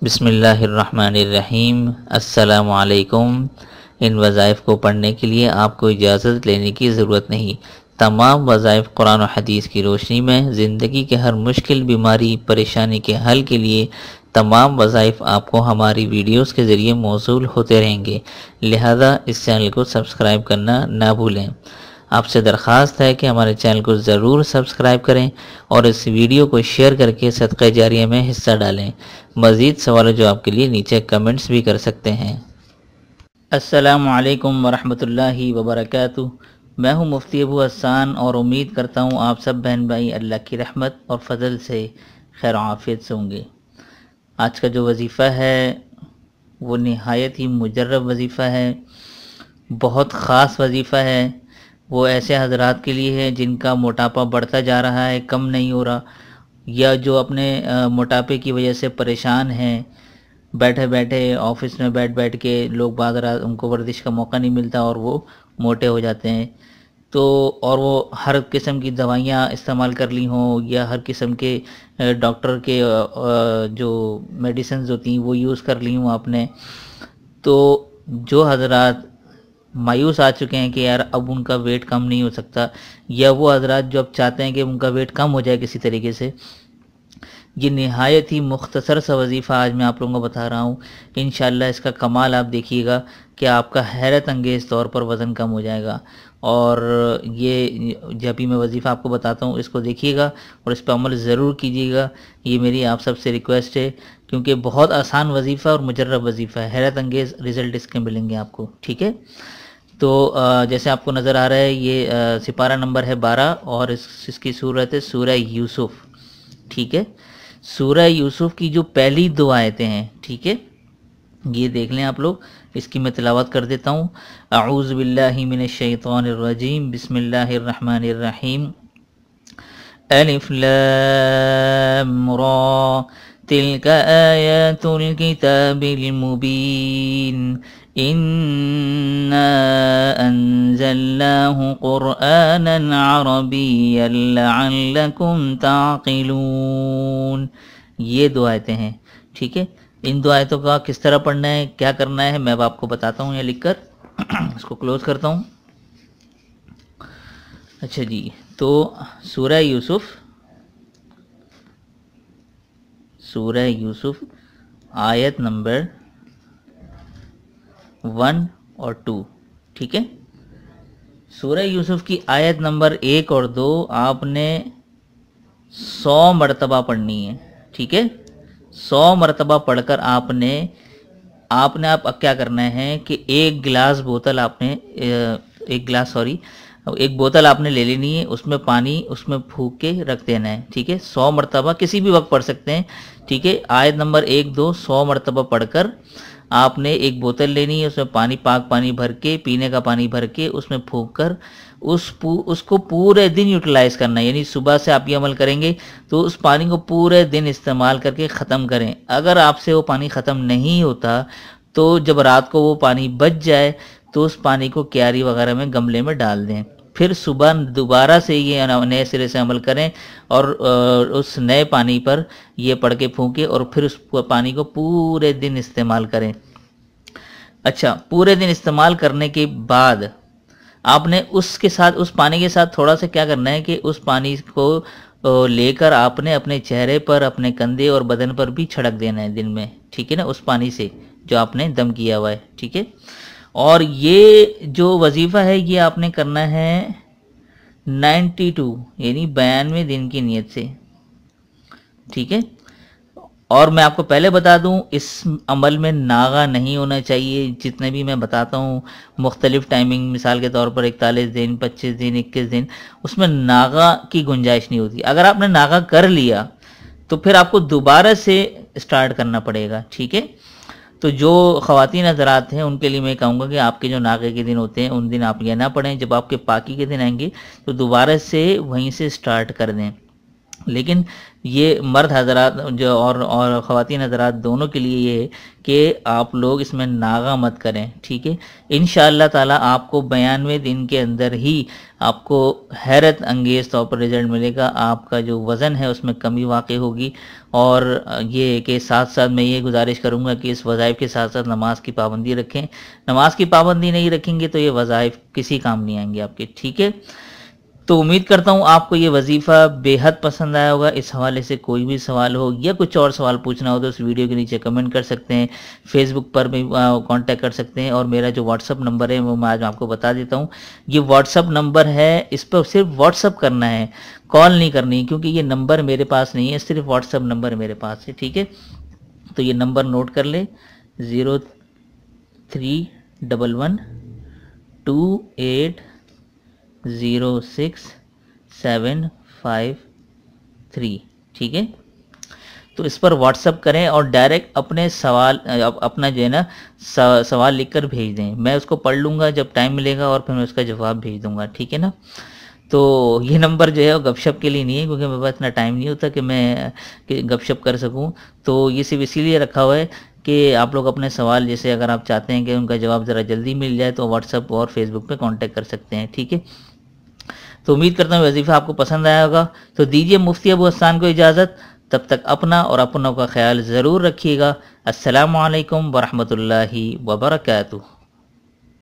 بسم اللہ الرحمن الرحیم۔ السلام علیکم۔ ان وظائف کو پڑھنے کے لیے آپ کو اجازت لینے کی ضرورت نہیں۔ تمام وظائف قرآن و حدیث کی روشنی میں زندگی کے ہر مشکل، بیماری، پریشانی کے حل کے لیے تمام وظائف آپ کو ہماری ویڈیوز کے ذریعے موصول ہوتے رہیں گے، لہذا اس چینل کو سبسکرائب کرنا نہ بھولیں۔ آپ سے درخواست ہے کہ ہمارے چینل کو ضرور سبسکرائب کریں اور اس ویڈیو کو شیئر کر کے صدقہ جاریہ میں حصہ ڈالیں۔ مزید سوال و جواب کے لیے نیچے کمنٹس بھی کر سکتے ہیں۔ السلام علیکم ورحمۃ اللہ وبرکاتہ۔ میں ہوں مفتی ابو حسان اور امید کرتا ہوں آپ سب بہن بھائی اللہ کی رحمت اور فضل سے خیر و عافیت سے ہوں گے۔ آج کا جو وظیفہ ہے وہ نہایت ہی مجرب وظیفہ ہے، بہت خاص وظیفہ ہے۔ وہ ایسے حضرات کے لیے ہے جن کا موٹاپا بڑھتا جا رہا ہے، کم نہیں ہو رہا، یا جو اپنے موٹاپے کی وجہ سے پریشان ہیں، بیٹھے بیٹھے آفس میں بیٹھ کے لوگ بعض رات ان کو ورزش کا موقع نہیں ملتا اور وہ موٹے ہو جاتے ہیں، تو اور وہ ہر قسم کی دوائیاں استعمال کر لی ہوں یا ہر قسم کے ڈاکٹر کے جو میڈیسنز ہوتی ہیں وہ یوز کر لی ہوں آپ نے، تو جو حضرات مایوس آ چکے ہیں کہ یار اب ان کا ویٹ کم نہیں ہو سکتا، یا وہ حضرات جو اب چاہتے ہیں کہ ان کا ویٹ کم ہو جائے کسی طریقے سے، یہ نہایت ہی مختصر سا وظیفہ آج میں آپ لوگوں کو بتا رہا ہوں۔ انشاءاللہ اس کا کمال آپ دیکھیے گا کہ آپ کا حیرت انگیز طور پر وزن کم ہو جائے گا، اور یہ جب بھی میں وظیفہ آپ کو بتاتا ہوں اس کو دیکھیے گا اور اس پہ عمل ضرور کیجیے گا، یہ میری آپ سب سے ریکویسٹ ہے، کیونکہ بہت آسان وظیفہ اور مجرب وظیفہ ہے، حیرت انگیز رزلٹ اس کے ملیں گے آپ کو، ٹھیک ہے؟ تو جیسے آپ کو نظر آ رہا ہے یہ سپارہ نمبر ہے 12 اور اس کی صورت ہے سورہ یوسف، ٹھیک ہے؟ سورہ یوسف کی جو پہلی دو آیتیں ہیں، ٹھیک ہے، یہ دیکھ لیں آپ لوگ، اس کی میں تلاوت کر دیتا ہوں۔ اعوذ باللہ من الشیطان الرجیم، بسم اللہ الرحمن الرحیم۔ الف لام را تلک آیات الکتاب المبین اِنَّا أَنزَلْنَاهُ قُرْآنًا عَرَبِيًّا لَعَلَّكُمْ تَعْقِلُونَ۔ یہ دو آیتیں ہیں، ٹھیک ہے؟ ان دو آیتوں کا کس طرح پڑھنا ہے، کیا کرنا ہے، میں آپ کو بتاتا ہوں، یہ لکھ کر اس کو کلوز کرتا ہوں۔ اچھا جی، تو سورہ یوسف آیت نمبر 1 اور 2، ٹھیک ہے؟ سورہ یوسف کی آیت نمبر 1 اور 2 آپ نے 100 مرتبہ پڑھنی ہے، ٹھیک ہے؟ 100 مرتبہ پڑھ کر آپ کیا کرنا ہے کہ ایک بوتل آپ نے لے لینی ہے، اس میں پانی اس میں پھونک کے رکھ دینا ہے، ٹھیک ہے؟ 100 مرتبہ کسی بھی وقت پڑھ سکتے ہیں، ٹھیک ہے؟ آیت نمبر 1 2 100 مرتبہ پڑھ کر آپ نے ایک بوتل لینی ہے، اس میں پاک پانی بھر کے، پینے کا پانی بھر کے اس میں پھونک کر اس کو پورے دن یوٹیلائز کرنا ہے، یعنی صبح سے آپ یہ عمل کریں گے تو اس پانی کو پورے دن استعمال کر کے ختم کریں۔ اگر آپ سے وہ پانی ختم نہیں ہوتا تو جب رات کو وہ پانی بچ جائے تو اس پانی کو کیاری وغیرہ میں گملے میں ڈال دیں، پھر صبح دوبارہ سے یہ نئے سرے سے عمل کریں اور اس نئے پانی پر یہ پڑھ کے پھونکیں اور پھر اس پانی کو پورے دن استعمال کریں۔ اچھا، پورے دن استعمال کرنے کے بعد آپ نے اس پانی کے ساتھ تھوڑا سا کیا کرنا ہے کہ اس پانی کو لے کر آپ نے اپنے چہرے پر، اپنے کندھے اور بدن پر بھی چھڑک دینا ہے دن میں، ٹھیک ہے نا؟ اس پانی سے جو آپ نے دم کیا ہوا ہے، ٹھیک ہے؟ اور یہ جو وظیفہ ہے یہ آپ نے کرنا ہے 92 یعنی 92 دن کی نیت سے، ٹھیک ہے؟ اور میں آپ کو پہلے بتا دوں اس عمل میں ناغہ نہیں ہونا چاہیے، جتنے بھی میں بتاتا ہوں مختلف ٹائمنگ، مثال کے طور پر 41 دن، 25 دن، 21 دن، اس میں ناغہ کی گنجائش نہیں ہوتی۔ اگر آپ نے ناغہ کر لیا تو پھر آپ کو دوبارہ سے سٹارٹ کرنا پڑے گا، ٹھیک ہے؟ تو جو خواتین حضرات ہیں ان کے لیے میں کہوں گا کہ آپ کے جو ناغے کے دن ہوتے ہیں ان دن آپ یہ نہ پڑھیں، جب آپ کے پاکی کے دن آئیں گے تو دوبارہ سے وہیں سے سٹارٹ کر دیں، لیکن یہ مرد حضرات جو اور خواتین حضرات دونوں کے لیے یہ ہے کہ آپ لوگ اس میں ناغہ مت کریں، ٹھیک ہے؟ انشاءاللہ تعالی آپ کو 92 دن کے اندر ہی آپ کو حیرت انگیز طور پر رزلٹ ملے گا، آپ کا جو وزن ہے اس میں کمی واقع ہوگی۔ اور یہ کہ ساتھ ساتھ میں یہ گزارش کروں گا کہ اس وظائف کے ساتھ ساتھ نماز کی پابندی رکھیں، نماز کی پابندی نہیں رکھیں گے تو یہ وظائف کسی کام نہیں آئیں گے آپ کے، ٹھیک ہے؟ تو امید کرتا ہوں آپ کو یہ وظیفہ بے حد پسند آیا ہوگا۔ اس حوالے سے کوئی بھی سوال ہو یا کچھ اور سوال پوچھنا ہو تو اس ویڈیو کے نیچے کمنٹ کر سکتے ہیں، فیس بک پر بھی کانٹیکٹ کر سکتے ہیں، اور میرا جو واٹس اپ نمبر ہے وہ میں آج آپ کو بتا دیتا ہوں۔ یہ واٹس اپ نمبر ہے، اس پر صرف واٹس اپ کرنا ہے، کال نہیں کرنی، کیونکہ یہ نمبر میرے پاس نہیں ہے، صرف واٹس اپ نمبر میرے پاس ہے، ٹھیک ہے؟ تو یہ نمبر نوٹ کر لیں، 0311280673، ٹھیک ہے؟ تو اس پر واٹس اپ کریں اور ڈائریکٹ اپنے سوال اپنا جو ہے نا سوال لکھ کر بھیج دیں، میں اس کو پڑھ لوں گا جب ٹائم ملے گا اور پھر میں اس کا جواب بھیج دوں گا، ٹھیک ہے نا؟ تو یہ نمبر جو ہے وہ گپ شپ کے لیے نہیں ہے، کیونکہ میرے پاس اتنا ٹائم نہیں ہوتا کہ میں گپ شپ کر سکوں، تو یہ صرف اسی لیے رکھا ہوا ہے کہ آپ لوگ اپنے سوال جیسے اگر آپ چاہتے ہیں کہ ان کا جواب ذرا جلدی مل جائے تو واٹس اپ اور فیس بک پہ کانٹیکٹ کر سکتے ہیں، ٹھیک ہے؟ تو امید کرتا ہوں وظیفہ آپ کو پسند آیا ہوگا، تو دیجیے مفتی ابو حسان کو اجازت، تب تک اپنا اور اپنوں کا خیال ضرور رکھیے گا۔ السلام علیکم ورحمۃ اللہ وبرکاتہ۔